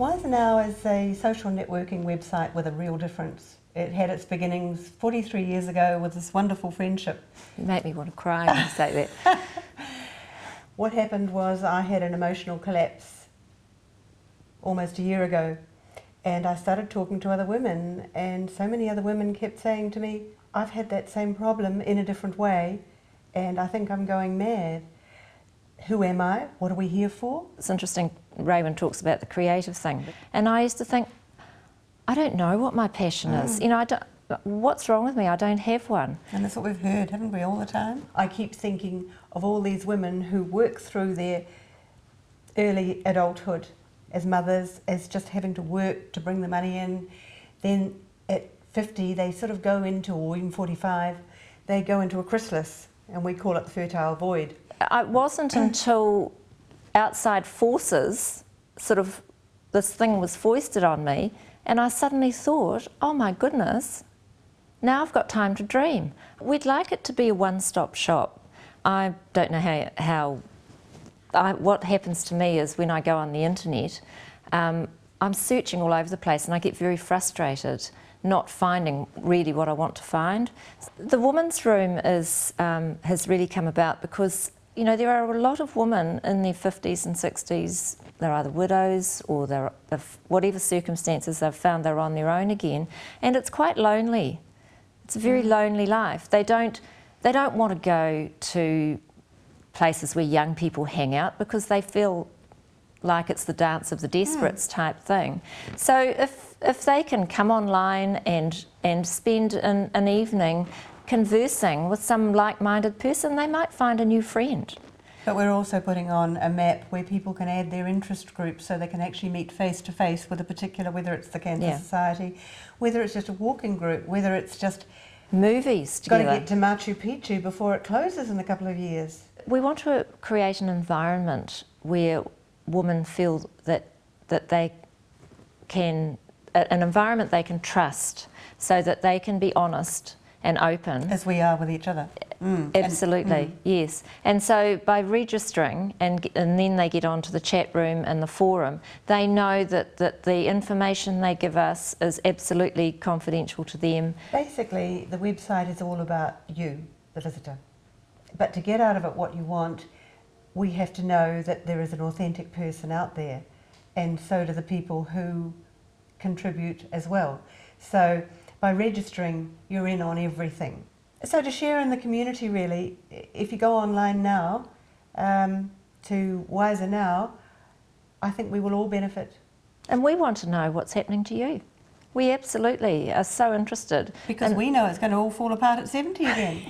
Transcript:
Wisanow is a social networking website with a real difference. It had its beginnings 43 years ago with this wonderful friendship. You make me want to cry when you say that. What happened was I had an emotional collapse almost a year ago, and I started talking to other women, and so many other women kept saying to me, I've had that same problem in a different way, and I think I'm going mad. Who am I? What are we here for? It's interesting, Raven talks about the creative thing, and I used to think, I don't know what my passion is. You know, what's wrong with me? I don't have one. And that's what we've heard, haven't we, all the time? I keep thinking of all these women who work through their early adulthood as mothers, as just having to work to bring the money in. Then at 50, they sort of go into, or even 45, they go into a chrysalis, and we call it the fertile void. It wasn't until outside forces, sort of, this thing was foisted on me, and I suddenly thought, oh my goodness, now I've got time to dream. We'd like it to be a one-stop shop. I don't know what happens to me is when I go on the internet, I'm searching all over the place and I get very frustrated not finding really what I want to find. The women's room is, has really come about because, you know, there are a lot of women in their 50s and 60s. They're either widows or they're, whatever circumstances, they've found they're on their own again, and it's quite lonely. It's a very lonely life. They don't want to go to places where young people hang out because they feel like it's the dance of the desperates type thing. So if they can come online and spend an evening conversing with some like-minded person, they might find a new friend. But we're also putting on a map where people can add their interest groups so they can actually meet face to face with a particular, whether it's the Cancer Society, whether it's just a walking group, whether it's just movies together. Got to get to Machu Picchu before it closes in a couple of years. We want to create an environment where women feel that they can, an environment they can trust, so that they can be honest and open. As we are with each other. Absolutely, yes. And so by registering and then they get onto the chat room and the forum, they know that the information they give us is absolutely confidential to them. Basically, the website is all about you, the visitor. But to get out of it what you want, we have to know that there is an authentic person out there, and so do the people who contribute as well. So by registering, you're in on everything. So to share in the community, really, if you go online now to Wisanow, I think we will all benefit. And we want to know what's happening to you. We absolutely are so interested. Because we know it's going to all fall apart at 70 again.